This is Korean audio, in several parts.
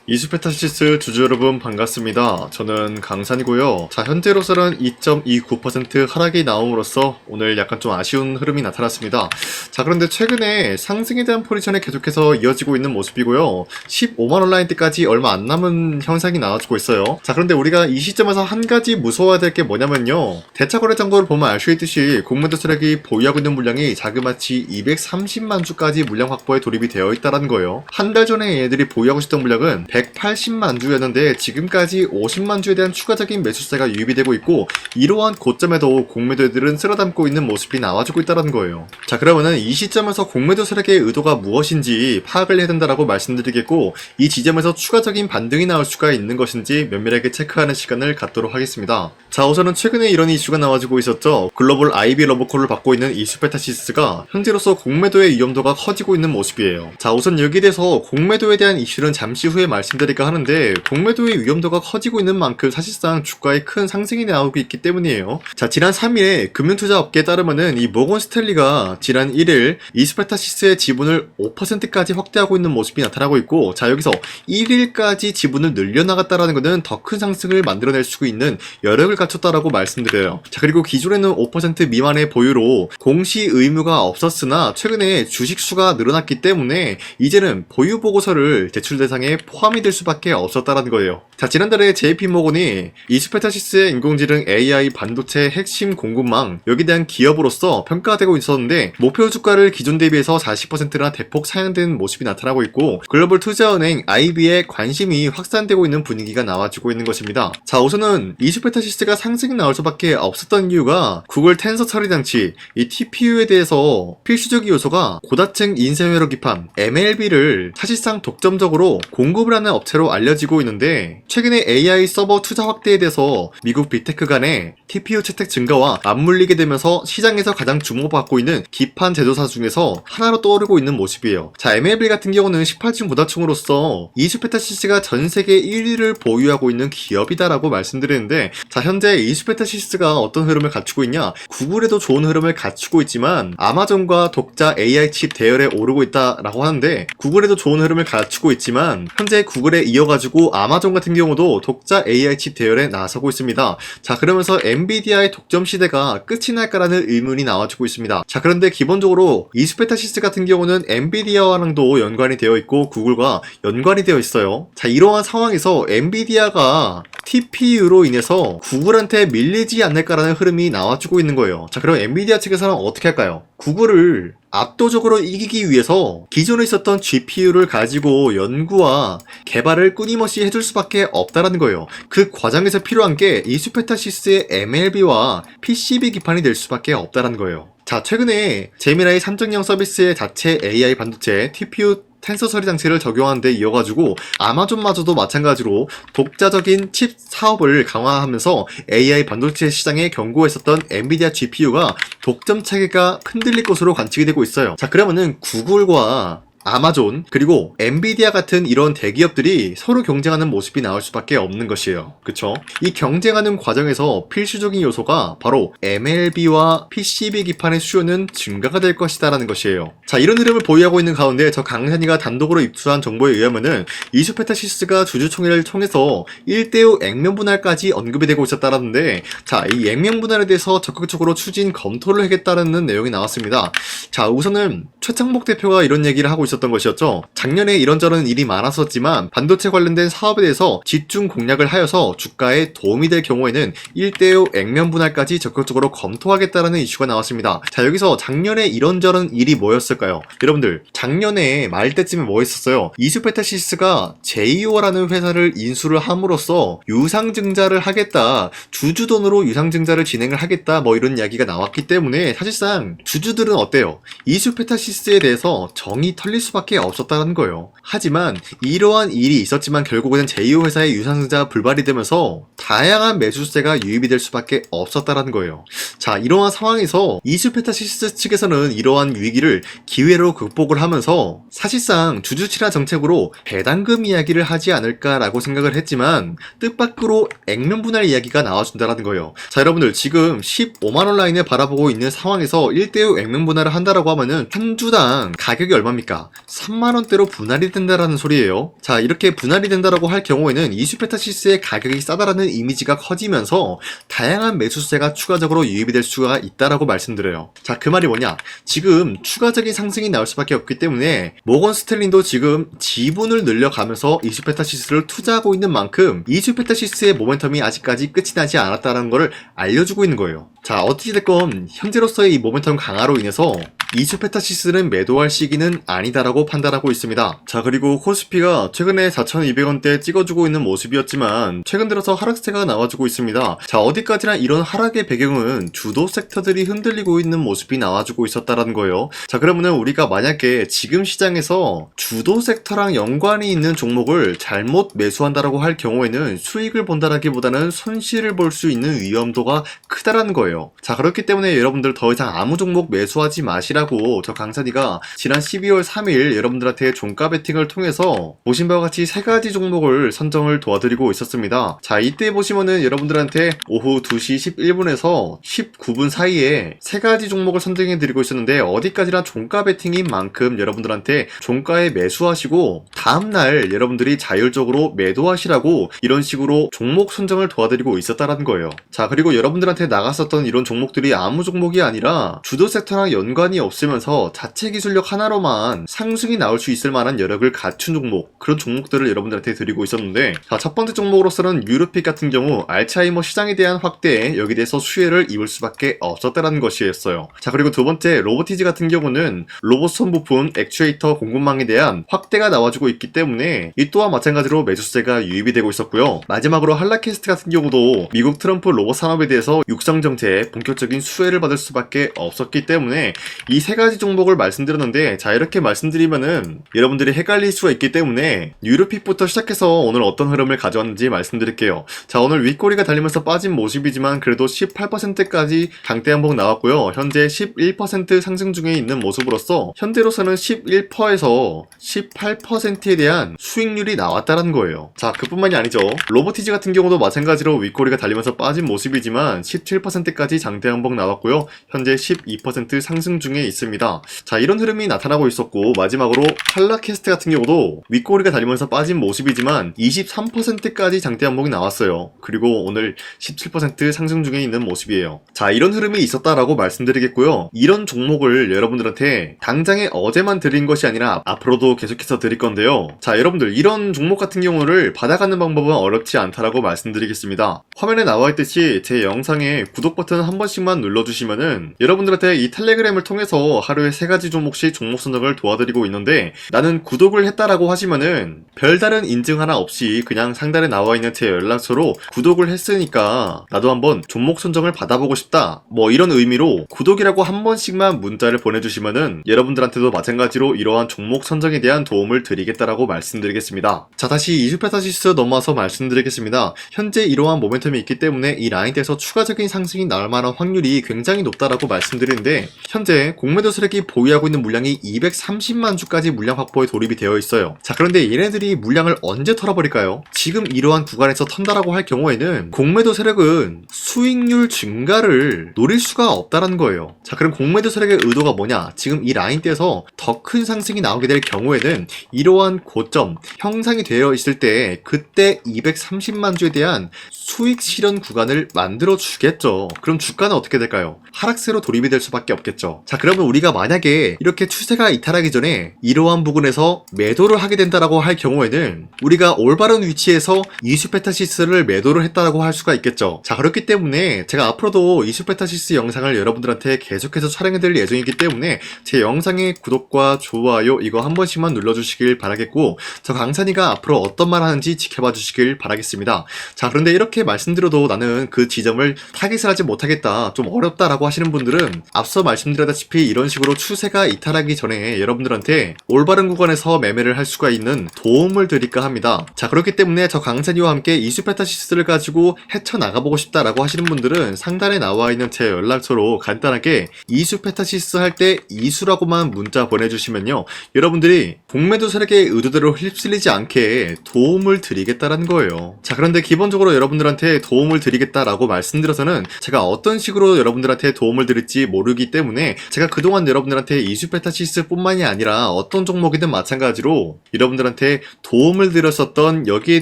이수페타시스 주주 여러분 반갑습니다. 저는 강산이고요. 자, 현재로서는 2.29% 하락이 나옴으로써 오늘 약간 좀 아쉬운 흐름이 나타났습니다. 자, 그런데 최근에 상승에 대한 포지션이 계속해서 이어지고 있는 모습이고요. 15만원 라인 때까지 얼마 안 남은 현상이 나와주고 있어요. 자, 그런데 우리가 이 시점에서 한 가지 무서워야 될 게 뭐냐면요. 대차거래 정보를 보면 알 수 있듯이 공매도 세력이 보유하고 있는 물량이 자그마치 230만 주까지 물량 확보에 돌입이 되어 있다는 거예요. 한 달 전에 얘들이 보유하고 있었던 물량은 180만 주였는데 지금까지 50만 주에 대한 추가적인 매수세가 유입이 되고 있고, 이러한 고점에도 공매도들은 쓸어담고 있는 모습이 나와주고 있다는 거예요. 자, 그러면은 이 시점에서 공매도 세력의 의도가 무엇인지 파악을 해야 된다라고 말씀드리겠고, 이 지점에서 추가적인 반등이 나올 수가 있는 것인지 면밀하게 체크하는 시간을 갖도록 하겠습니다. 자, 우선은 최근에 이런 이슈가 나와주고 있었죠. 글로벌 IB 러브콜을 받고 있는 이수페타시스가 현재로서 공매도의 위험도가 커지고 있는 모습이에요. 자, 우선 여기에 대해서 공매도에 대한 이슈는 잠시 후에 말씀드릴까 하는데, 공매도의 위험도가 커지고 있는 만큼 사실상 주가에 큰 상승이 나오고 있기 때문이에요. 자, 지난 3일에 금융투자업계에 따르면은 이 모건 스탠리가 지난 1일 이수페타시스의 지분을 5%까지 확대하고 있는 모습이 나타나고 있고, 자, 여기서 1일까지 지분을 늘려나갔다라는 것은 더 큰 상승을 만들어낼 수 있는 여력을 갖췄다라고 말씀드려요. 자, 그리고 기존에는 5% 미만의 보유로 공시 의무가 없었으나 최근에 주식 수가 늘어났기 때문에 이제는 보유 보고서를 제출 대상에 포함이 될 수밖에 없었다라는 거예요. 자, 지난달에 JP모건이 이수페타시스의 인공지능 AI 반도체 핵심 공급망, 여기에 대한 기업으로서 평가되고 있었는데 목표 주가를 기존 대비해서 40%나 대폭 상향된 모습이 나타나고 있고, 글로벌 투자은행 IB에 관심이 확산되고 있는 분위기가 나와주고 있는 것입니다. 자, 우선은 이수페타시스가 상승이 나올 수밖에 없었던 이유가 구글 텐서 처리 장치, 이 TPU에 대해서 필수적 요소가 고다층 인쇄회로 기판 MLB를 사실상 독점적으로 공급을 하는 업체로 알려지고 있는데, 최근에 AI 서버 투자 확대에 대해서 미국 빅테크 간의 TPU 채택 증가와 맞물리게 되면서 시장에서 가장 주목받고 있는 기판 제조사 중에서 하나로 떠오르고 있는 모습이에요. 자, MLB 같은 경우는 18층 고다층으로서 이수페타시스가 전 세계 1위를 보유하고 있는 기업이다라고 말씀드리는데, 자, 현재 이수페타시스가 어떤 흐름을 갖추고 있냐? 구글에도 좋은 흐름을 갖추고 있지만 아마존과 독자 AI 칩 대열에 오르고 있다라고 하는데, 구글에도 좋은 흐름을 갖추고 있지만 현재 구글에 이어가지고 아마존 같은 경우도 독자 AI 칩 대열에 나서고 있습니다. 자, 그러면서 엔비디아의 독점 시대가 끝이 날까라는 의문이 나와주고 있습니다. 자, 그런데 기본적으로 이수페타시스 같은 경우는 엔비디아와랑도 연관이 되어 있고 구글과 연관이 되어 있어요. 자, 이러한 상황에서 엔비디아가 TPU로 인해서 구글한테 밀리지 않을까라는 흐름이 나와주고 있는 거예요. 자, 그럼 엔비디아 측에서는 어떻게 할까요? 구글을 압도적으로 이기기 위해서 기존에 있었던 GPU를 가지고 연구와 개발을 끊임없이 해줄 수밖에 없다라는 거예요. 그 과정에서 필요한 게 이수페타시스의 MLB와 PCB 기판이 될 수밖에 없다라는 거예요. 자, 최근에 제미나이 3.0 서비스의 자체 AI 반도체 TPU 텐서 처리 장치를 적용하는 데 이어가지고 아마존마저도 마찬가지로 독자적인 칩 사업을 강화하면서 AI 반도체 시장에 경고했었던 엔비디아 GPU가 독점 체계가 흔들릴 것으로 관측이 되고 있어요. 자, 그러면은 구글과 아마존 그리고 엔비디아 같은 이런 대기업들이 서로 경쟁하는 모습이 나올 수밖에 없는 것이에요. 그쵸? 이 경쟁하는 과정에서 필수적인 요소가 바로 MLB와 PCB 기판의 수요는 증가가 될 것이다 라는 것이에요. 자, 이런 흐름을 보유하고 있는 가운데 저 강산이가 단독으로 입수한 정보에 의하면은 이수페타시스가 주주총회를 통해서 1대5 액면 분할까지 언급이 되고 있었다라는데, 자, 이 액면 분할에 대해서 적극적으로 추진 검토를 하겠다는 내용이 나왔습니다. 자, 우선은 최창복 대표가 이런 얘기를 하고 있었던 것이었죠. 작년에 이런저런 일이 많았었지만 반도체 관련된 사업에 대해서 집중 공략을 하여서 주가에 도움이 될 경우에는 1대5 액면 분할까지 적극적으로 검토하겠다라는 이슈가 나왔습니다. 자, 여기서 작년에 이런저런 일이 뭐였을까요? 여러분들, 작년에 말 때쯤에 뭐 했었어요? 이수페타시스가 제이오라는 회사를 인수를 함으로써 유상증자를 하겠다, 주주돈으로 유상증자를 진행을 하겠다, 뭐 이런 이야기가 나왔기 때문에 사실상 주주들은 어때요? 이수페타시스에 대해서 정이 털릴 수밖에 없었다는 거예요. 하지만 이러한 일이 있었지만 결국에는 제2호 회사의 유상증자가 불발이 되면서 다양한 매수세가 유입이 될 수밖에 없었다는 거예요. 자, 이러한 상황에서 이수페타시스 측에서는 이러한 위기를 기회로 극복을 하면서 사실상 주주 친화 정책으로 배당금 이야기를 하지 않을까라고 생각을 했지만 뜻밖으로 액면 분할 이야기가 나와준다는 거예요. 자, 여러분들, 지금 15만원 라인을 바라보고 있는 상황에서 1대1 액면 분할을 한다라고 하면은 한 주당 가격이 얼마입니까? 3만원대로 분할이 된다라는 소리예요. 자, 이렇게 분할이 된다라고 할 경우에는 이슈페타시스의 가격이 싸다라는 이미지가 커지면서 다양한 매수세가 추가적으로 유입이 될 수가 있다라고 말씀드려요. 자, 그 말이 뭐냐? 지금 추가적인 상승이 나올 수밖에 없기 때문에 모건 스탠리도 지금 지분을 늘려가면서 이슈페타시스를 투자하고 있는 만큼 이슈페타시스의 모멘텀이 아직까지 끝이 나지 않았다는 것을 알려주고 있는 거예요. 자, 어찌됐건 현재로서의 이 모멘텀 강화로 인해서 이슈페타시스는 매도할 시기는 아니다라고 판단하고 있습니다. 자, 그리고 코스피가 최근에 4,200원대 찍어주고 있는 모습이었지만 최근 들어서 하락세가 나와주고 있습니다. 자, 어디까지나 이런 하락의 배경은 주도 섹터들이 흔들리고 있는 모습이 나와주고 있었다라는 거예요. 자, 그러면은 우리가 만약에 지금 시장에서 주도 섹터랑 연관이 있는 종목을 잘못 매수한다라고 할 경우에는 수익을 본다라기보다는 손실을 볼 수 있는 위험도가 크다라는 거예요. 자, 그렇기 때문에 여러분들 더 이상 아무 종목 매수하지 마시라고 저 강산이가 지난 12월 3일 여러분들한테 종가 베팅을 통해서 보신 바와 같이 3가지 종목을 선정을 도와드리고 있었습니다. 자, 이때 보시면은 여러분들한테 오후 2시 11분에서 19분 사이에 3가지 종목을 선정해드리고 있었는데 어디까지나 종가 베팅인 만큼 여러분들한테 종가에 매수하시고 다음날 여러분들이 자율적으로 매도하시라고 이런 식으로 종목 선정을 도와드리고 있었다라는 거예요. 자, 그리고 여러분들한테 나갔었던 이런 종목들이 아무 종목이 아니라 주도 섹터랑 연관이 없으면서 자체 기술력 하나로만 상승이 나올 수 있을 만한 여력을 갖춘 종목, 그런 종목들을 여러분들한테 드리고 있었는데, 자, 첫 번째 종목으로서는 유로픽 같은 경우 알츠하이머 시장에 대한 확대에 여기 대해서 수혜를 입을 수밖에 없었다라는 것이었어요. 자, 그리고 두 번째 로보티즈 같은 경우는 로봇선 부품 액추에이터 공급망에 대한 확대가 나와주고 있기 때문에 이 또한 마찬가지로 매수세가 유입이 되고 있었고요. 마지막으로 한라캐스트 같은 경우도 미국 트럼프 로봇 산업에 대해서 육성 정책 본격적인 수혜를 받을 수밖에 없었기 때문에 이 3가지 종목을 말씀드렸는데, 자, 이렇게 말씀드리면은 여러분들이 헷갈릴 수가 있기 때문에 유로픽부터 시작해서 오늘 어떤 흐름을 가져왔는지 말씀드릴게요. 자, 오늘 윗꼬리가 달리면서 빠진 모습이지만 그래도 18%까지 강대 한봉 나왔고요. 현재 11% 상승 중에 있는 모습으로서 현재로서는 11%에서 18%에 대한 수익률이 나왔다는 거예요. 자, 그뿐만이 아니죠. 로보티즈 같은 경우도 마찬가지로 윗꼬리가 달리면서 빠진 모습이지만 17%까지 장대 한봉 나왔고요. 현재 12% 상승 중에 있습니다. 자, 이런 흐름이 나타나고 있었고, 마지막으로 한라캐스트 같은 경우도 윗꼬리가 달리면서 빠진 모습이지만 23%까지 장대 한봉이 나왔어요. 그리고 오늘 17% 상승 중에 있는 모습이에요. 자, 이런 흐름이 있었다라고 말씀드리겠고요. 이런 종목을 여러분들한테 당장에 어제만 드린 것이 아니라 앞으로도 계속해서 드릴 건데요. 자, 여러분들 이런 종목 같은 경우를 받아가는 방법은 어렵지 않다라고 말씀드리겠습니다. 화면에 나와 있듯이 제 영상에 구독 버튼 한 번씩만 눌러주시면은 여러분들한테 이 텔레그램을 통해서 하루에 3가지 종목씩 종목 선정을 도와드리고 있는데, 나는 구독을 했다라고 하시면은 별다른 인증 하나 없이 그냥 상단에 나와 있는 제 연락처로 구독을 했으니까 나도 한번 종목 선정을 받아보고 싶다, 뭐 이런 의미로 구독이라고 한 번씩만 문자를 보내주시면은 여러분들한테도 마찬가지로 이러한 종목 선정에 대한 도움을 드리겠다라고 말씀드리겠습니다. 자, 다시 이슈페타시스 넘어와서 말씀드리겠습니다. 현재 이러한 모멘텀이 있기 때문에 이 라인대에서 추가적인 상승이 나올 만한 확률이 굉장히 높다라고 말씀드리는데, 현재 공매도 세력이 보유하고 있는 물량이 230만 주까지 물량 확보에 돌입이 되어 있어요. 자, 그런데 얘네들이 물량을 언제 털어버릴까요? 지금 이러한 구간에서 턴다라고 할 경우에는 공매도 세력은 수익률 증가를 노릴 수가 없다라는 거예요. 자, 그럼 공매도 세력의 의도가 뭐냐? 지금 이 라인대에서 더 큰 상승이 나오게 될 경우에는 이러한 고점 형상이 되어 있을 때 그때 230만 주에 대한 수익 실현 구간을 만들어 주겠죠. 그럼 주가는 어떻게 될까요? 하락세로 돌입이 될 수밖에 없겠죠. 자, 그러면 우리가 만약에 이렇게 추세가 이탈하기 전에 이러한 부분에서 매도를 하게 된다라고 할 경우에는 우리가 올바른 위치에서 이슈페타시스를 매도를 했다라고 할 수가 있겠죠. 자, 그렇기 때문에 제가 앞으로도 이슈페타시스 영상을 여러분들한테 계속해서 촬영해드릴 예정이기 때문에 제 영상의 구독과 좋아요 이거 한 번씩만 눌러주시길 바라겠고, 저 강산이가 앞으로 어떤 말 하는지 지켜봐 주시길 바라겠습니다. 자, 그런데 이렇게 말씀드려도 나는 그 지점을 타깃을 하지 못하겠다, 좀 어렵다라고 하시는 분들은 앞서 말씀드렸다시피 이런 식으로 추세가 이탈하기 전에 여러분들한테 올바른 구간에서 매매를 할 수가 있는 도움을 드릴까 합니다. 자, 그렇기 때문에 저 강산이와 함께 이슈페타시스를 가지고 헤쳐나가보고 싶다라고 하시는 분들은 상단에 나와 있는 제 연락처로 간단하게 이슈페타시스 할 때 이수라고만 문자 보내주시면요, 여러분들이 공매도 세력의 의도대로 휩쓸리지 않게 도움을 드리겠다라는 거예요. 자, 그런데 기본적으로 여러분들한테 도움을 드리겠다라고 말씀드려서는 제가 어떤 식으로 여러분들한테 도움을 드릴지 모르기 때문에 제가 제가 그동안 여러분들한테 이슈페타시스 뿐만이 아니라 어떤 종목이든 마찬가지로 여러분들한테 도움을 드렸었던 여기에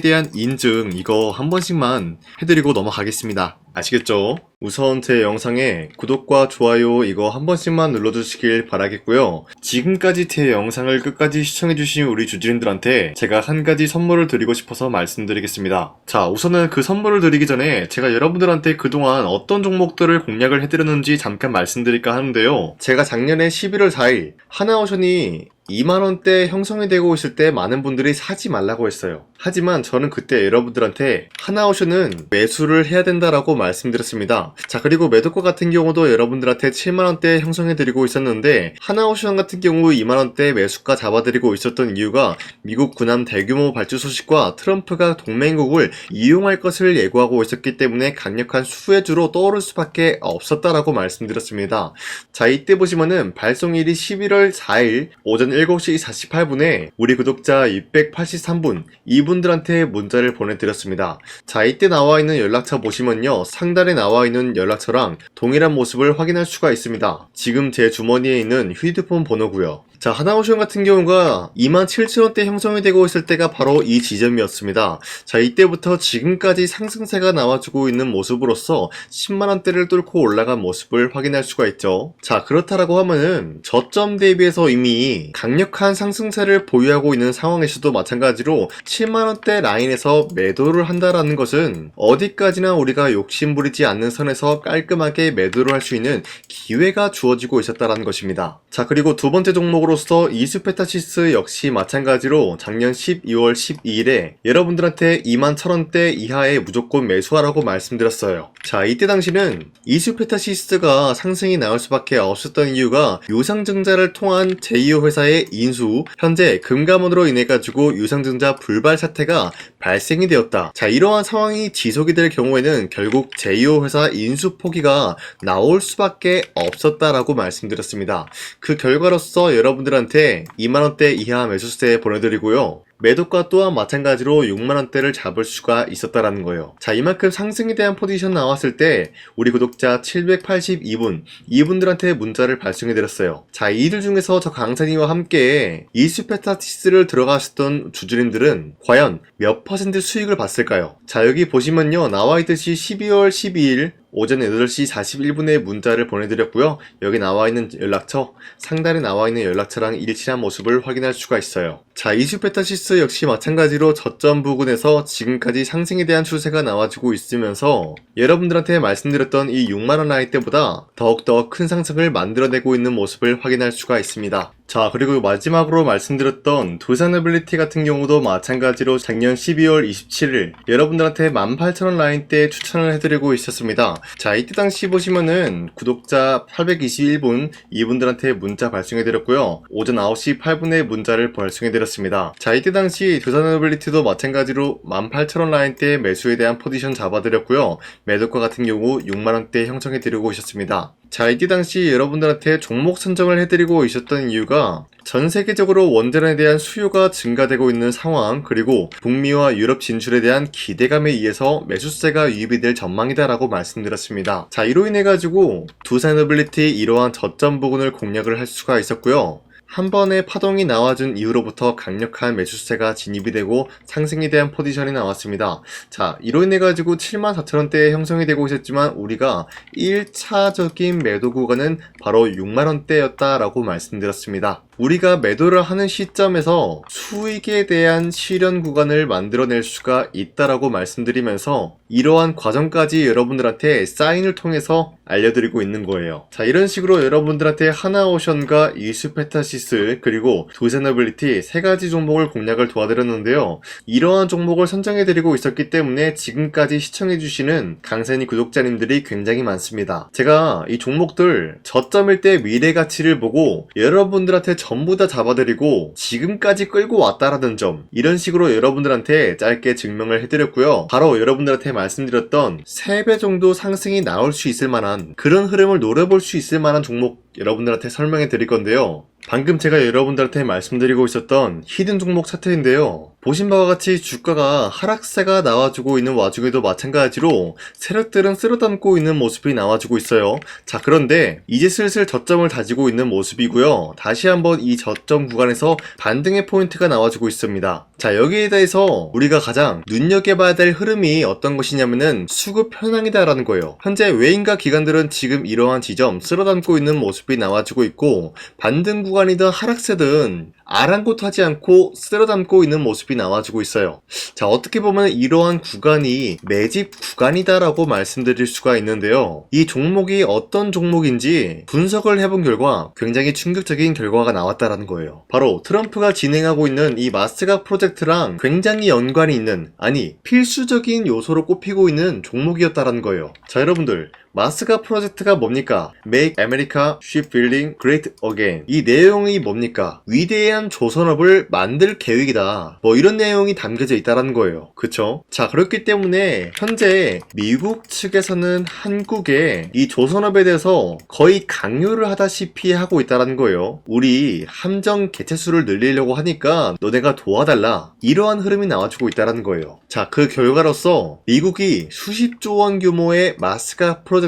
대한 인증 이거 한 번씩만 해드리고 넘어가겠습니다. 아시겠죠? 우선 제 영상에 구독과 좋아요 이거 한 번씩만 눌러주시길 바라겠고요. 지금까지 제 영상을 끝까지 시청해주신 우리 주주님들한테 제가 한 가지 선물을 드리고 싶어서 말씀드리겠습니다. 자, 우선은 그 선물을 드리기 전에 제가 여러분들한테 그동안 어떤 종목들을 공략을 해드렸는지 잠깐 말씀드릴까 하는데요. 제가 작년에 11월 4일 하나오션이 2만원대 형성이 되고 있을 때 많은 분들이 사지 말라고 했어요. 하지만 저는 그때 여러분들한테 하나오션은 매수를 해야 된다라고 말씀드렸습니다. 자, 그리고 매도가 같은 경우도 여러분들한테 7만원대 형성해드리고 있었는데 하나오션 같은 경우 2만원대 매수가 잡아드리고 있었던 이유가 미국 군함 대규모 발주 소식과 트럼프가 동맹국을 이용할 것을 예고하고 있었기 때문에 강력한 수혜주로 떠오를 수밖에 없었다라고 말씀드렸습니다. 자, 이때 보시면은 발송일이 11월 4일 오전 7시 48분에 우리 구독자 283분 이분들한테 문자를 보내드렸습니다. 자, 이때 나와있는 연락처 보시면요, 상단에 나와있는 연락처랑 동일한 모습을 확인할 수가 있습니다. 지금 제 주머니에 있는 휴대폰 번호고요. 자, 하나오션 같은 경우가 27,000원대 형성이 되고 있을 때가 바로 이 지점이었습니다. 자, 이때부터 지금까지 상승세가 나와주고 있는 모습으로서 10만원대를 뚫고 올라간 모습을 확인할 수가 있죠. 자, 그렇다라고 하면은 저점 대비해서 이미 강력한 상승세를 보유하고 있는 상황에서도 마찬가지로 7만원대 라인에서 매도를 한다라는 것은 어디까지나 우리가 욕심부리지 않는 선에서 깔끔하게 매도를 할 수 있는 기회가 주어지고 있었다라는 것입니다. 자, 그리고 두 번째 종목으로서 이슈페타시스 역시 마찬가지로 작년 12월 12일에 여러분들한테 21,000원대 이하에 무조건 매수하라고 말씀드렸어요. 자, 이때 당시는 이슈페타시스가 상승이 나올 수밖에 없었던 이유가 유상증자를 통한 제2호 회사의 인수, 현재 금감원으로 인해 가지고 유상증자 불발 사태가 발생이 되었다. 자, 이러한 상황이 지속이 될 경우에는 결국 제2호 회사 인수 포기가 나올 수밖에 없었다라고 말씀드렸습니다. 그 결과로서 여러분들한테 2만원대 이하 매수세 보내드리고요. 매도가 또한 마찬가지로 6만원대를 잡을 수가 있었다라는 거예요. 자, 이만큼 상승에 대한 포지션 나왔을 때 우리 구독자 782분 이분들한테 문자를 발송해드렸어요. 자, 이들 중에서 저 강산이와 함께 이슈페타시스를 들어가셨던 주주님들은 과연 몇 퍼센트 수익을 봤을까요? 자, 여기 보시면요, 나와있듯이 12월 12일 오전 8시 41분에 문자를 보내드렸고요. 여기 나와있는 연락처, 상단에 나와있는 연락처랑 일치한 모습을 확인할 수가 있어요. 자, 이슈페타시스 역시 마찬가지로 저점 부근에서 지금까지 상승에 대한 추세가 나와주고 있으면서 여러분들한테 말씀드렸던 이 6만원 라인 때보다 더욱더 큰 상승을 만들어내고 있는 모습을 확인할 수가 있습니다. 자, 그리고 마지막으로 말씀드렸던 두산에빌리티 같은 경우도 마찬가지로 작년 12월 27일 여러분들한테 18,000원 라인 때 추천을 해드리고 있었습니다. 자, 이때 당시 보시면은 구독자 821분 이분들한테 문자 발송해드렸고요. 오전 9시 8분에 문자를 발송해드렸습니다. 자, 이때 당시 두산에빌리티도 마찬가지로 18,000원 라인 때 매수에 대한 포지션 잡아드렸고요. 매도가 같은 경우 6만원대 형성해드리고 있었습니다. 자, 이때 당시 여러분들한테 종목 선정을 해드리고 있었던 이유가 전 세계적으로 원전에 대한 수요가 증가되고 있는 상황, 그리고 북미와 유럽 진출에 대한 기대감에 의해서 매수세가 유입이 될 전망이다라고 말씀드렸습니다. 자, 이로 인해 가지고 두산에빌리티 이러한 저점 부근을 공략을 할 수가 있었고요. 한 번의 파동이 나와준 이후로부터 강력한 매수세가 진입이 되고 상승에 대한 포지션이 나왔습니다. 자, 이로 인해 가지고 74,000원대에 형성이 되고 있었지만 우리가 1차적인 매도 구간은 바로 6만원대였다라고 말씀드렸습니다. 우리가 매도를 하는 시점에서 수익에 대한 실현 구간을 만들어낼 수가 있다라고 말씀드리면서 이러한 과정까지 여러분들한테 사인을 통해서 알려드리고 있는 거예요. 자, 이런 식으로 여러분들한테 하나오션과 이슈페타시스 그리고 두산에빌리티 세 가지 종목을 공략을 도와드렸는데요. 이러한 종목을 선정해드리고 있었기 때문에 지금까지 시청해주시는 강산이 구독자님들이 굉장히 많습니다. 제가 이 종목들 저점일 때 미래 가치를 보고 여러분들한테 전부 다 잡아드리고 지금까지 끌고 왔다라는 점, 이런 식으로 여러분들한테 짧게 증명을 해드렸고요. 바로 여러분들한테 말씀드렸던 3배 정도 상승이 나올 수 있을 만한 그런 흐름을 노려볼 수 있을 만한 종목 여러분들한테 설명해 드릴 건데요. 방금 제가 여러분들한테 말씀드리고 있었던 히든 종목 차트인데요. 보신 바와 같이 주가가 하락세가 나와주고 있는 와중에도 마찬가지로 세력들은 쓸어담고 있는 모습이 나와주고 있어요. 자, 그런데 이제 슬슬 저점을 다지고 있는 모습이고요. 다시 한번 이 저점 구간에서 반등의 포인트가 나와주고 있습니다. 자, 여기에 대해서 우리가 가장 눈여겨봐야 될 흐름이 어떤 것이냐면은 수급 현황이다라는 거예요. 현재 외인과 기관들은 지금 이러한 지점 쓸어담고 있는 모습이 나와주고 있고, 반등 구간이든 하락세든 아랑곳하지 않고 쓸어담고 있는 모습이 나와주고 있어요. 자, 어떻게 보면 이러한 구간이 매집 구간이다라고 말씀드릴 수가 있는데요. 이 종목이 어떤 종목인지 분석을 해본 결과 굉장히 충격적인 결과가 나왔다라는 거예요. 바로 트럼프가 진행하고 있는 이 마스가 프로젝트랑 굉장히 연관이 있는, 아니 필수적인 요소로 꼽히고 있는 종목이었다라는 거예요. 자, 여러분들, 마스가 프로젝트가 뭡니까? Make America Shipbuilding Great Again. 이 내용이 뭡니까? 위대한 조선업을 만들 계획이다. 뭐 이런 내용이 담겨져 있다는 거예요. 그쵸? 자, 그렇기 때문에 현재 미국 측에서는 한국에 이 조선업에 대해서 거의 강요를 하다시피 하고 있다는 거예요. 우리 함정 개체수를 늘리려고 하니까 너네가 도와달라. 이러한 흐름이 나와주고 있다는 거예요. 자, 그 결과로서 미국이 수십조 원 규모의 마스가 프로젝트에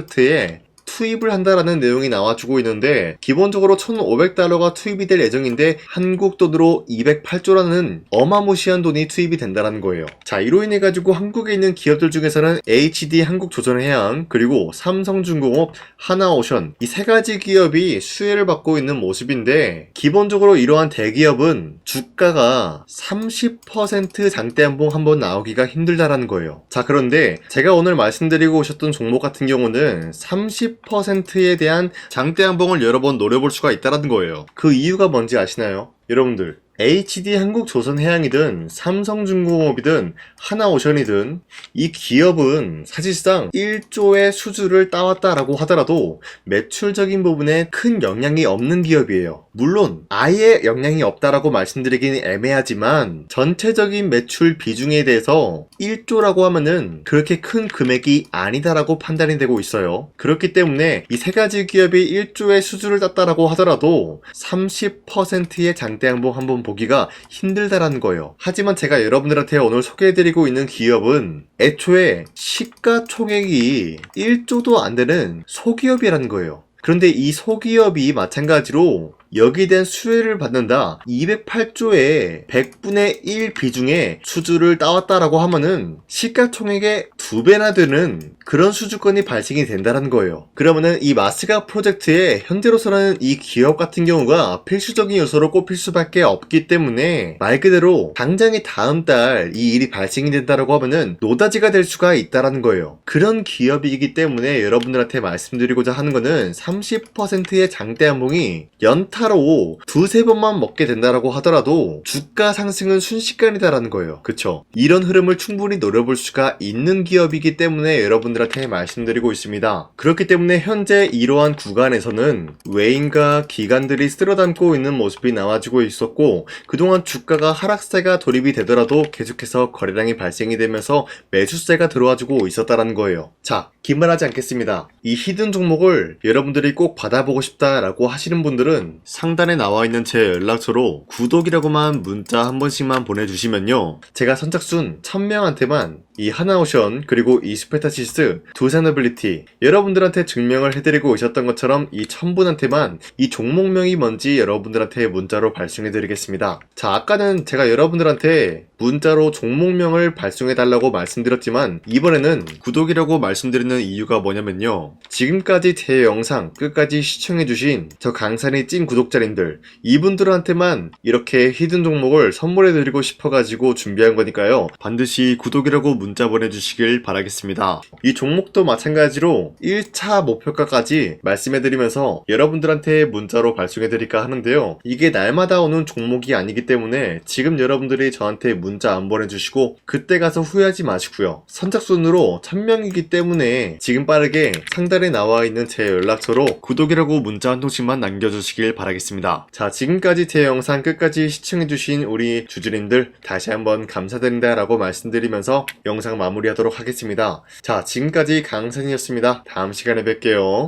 투입을 한다라는 내용이 나와주고 있는데, 기본적으로 1,500달러가 투입이 될 예정인데 한국 돈으로 208조라는 어마무시한 돈이 투입이 된다는 거예요. 자, 이로 인해 가지고 한국에 있는 기업들 중에서는 HD 한국조선해양, 그리고 삼성중공업, 하나오션, 이 세 가지 기업이 수혜를 받고 있는 모습인데, 기본적으로 이러한 대기업은 주가가 30% 장대한봉 한번 나오기가 힘들다라는 거예요. 자, 그런데 제가 오늘 말씀드리고 오셨던 종목 같은 경우는 30%에 대한 장대한봉을 여러 번 노려볼 수가 있다는 거예요. 그 이유가 뭔지 아시나요? 여러분들, HD 한국조선해양이든 삼성중공업이든 하나오션이든 이 기업은 사실상 1조의 수주를 따왔다라고 하더라도 매출적인 부분에 큰 영향이 없는 기업이에요. 물론 아예 영향이 없다라고 말씀드리긴 애매하지만 전체적인 매출 비중에 대해서 1조라고 하면은 그렇게 큰 금액이 아니다라고 판단이 되고 있어요. 그렇기 때문에 이 세 가지 기업이 1조의 수주를 땄다라고 하더라도 30%의 장대양봉 한번 보기가 힘들다라는 거예요. 하지만 제가 여러분들한테 오늘 소개해드리고 있는 기업은 애초에 시가총액이 1조도 안 되는 소기업이라는 거예요. 그런데 이 소기업이 마찬가지로 여기에 대한 수혜를 받는다, 208조의 100분의 1 비중의 수주를 따왔다라고 하면은 시가총액의 2배나 되는 그런 수주권이 발생이 된다는 거예요. 그러면은 이 마스가 프로젝트에 현재로서는 이 기업 같은 경우가 필수적인 요소로 꼽힐 수밖에 없기 때문에 말 그대로 당장의 다음 달 이 일이 발생이 된다라고 하면은 노다지가 될 수가 있다라는 거예요. 그런 기업이기 때문에 여러분들한테 말씀드리고자 하는 거는 30%의 장대한봉이 연타로 두세 번만 먹게 된다라고 하더라도 주가 상승은 순식간이다라는 거예요. 그쵸? 이런 흐름을 충분히 노려볼 수가 있는 기업이기 때문에 여러분들한테 말씀드리고 있습니다. 그렇기 때문에 현재 이러한 구간에서는 외인과 기관들이 쓸어담고 있는 모습이 나와주고 있었고, 그동안 주가가 하락세가 돌입이 되더라도 계속해서 거래량이 발생이 되면서 매수세가 들어와주고 있었다는 거예요. 자, 긴말하지 않겠습니다. 이 히든 종목을 여러분들이 꼭 받아보고 싶다라고 하시는 분들은 상단에 나와있는 제 연락처로 구독이라고만 문자 한 번씩만 보내주시면요, 제가 선착순 1000명한테만 이 하나오션 그리고 이 스페타시스 두산어빌리티 여러분들한테 증명을 해드리고 오셨던 것처럼 이 1000분한테만 이 종목명이 뭔지 여러분들한테 문자로 발송해드리겠습니다. 자, 아까는 제가 여러분들한테 문자로 종목명을 발송해달라고 말씀드렸지만 이번에는 구독이라고 말씀드리는 이유가 뭐냐면요, 지금까지 제 영상 끝까지 시청해주신 저 강산이 찐 구독자님들, 이분들한테만 이렇게 히든 종목을 선물해드리고 싶어가지고 준비한 거니까요, 반드시 구독이라고 문자 보내주시길 바라겠습니다. 이 종목도 마찬가지로 1차 목표가까지 말씀해드리면서 여러분들한테 문자로 발송해드릴까 하는데요, 이게 날마다 오는 종목이 아니기 때문에 지금 여러분들이 저한테 문자 안 보내주시고 그때 가서 후회하지 마시고요, 선착순으로 1000명이기 때문에 지금 빠르게 상단에 나와있는 제 연락처로 구독이라고 문자 한 통씩만 남겨주시길 바라겠습니다. 자, 지금까지 제 영상 끝까지 시청해주신 우리 주주님들 다시 한번 감사드린다 라고 말씀드리면서 영상 마무리하도록 하겠습니다. 자, 지금까지 강산이었습니다. 다음 시간에 뵐게요.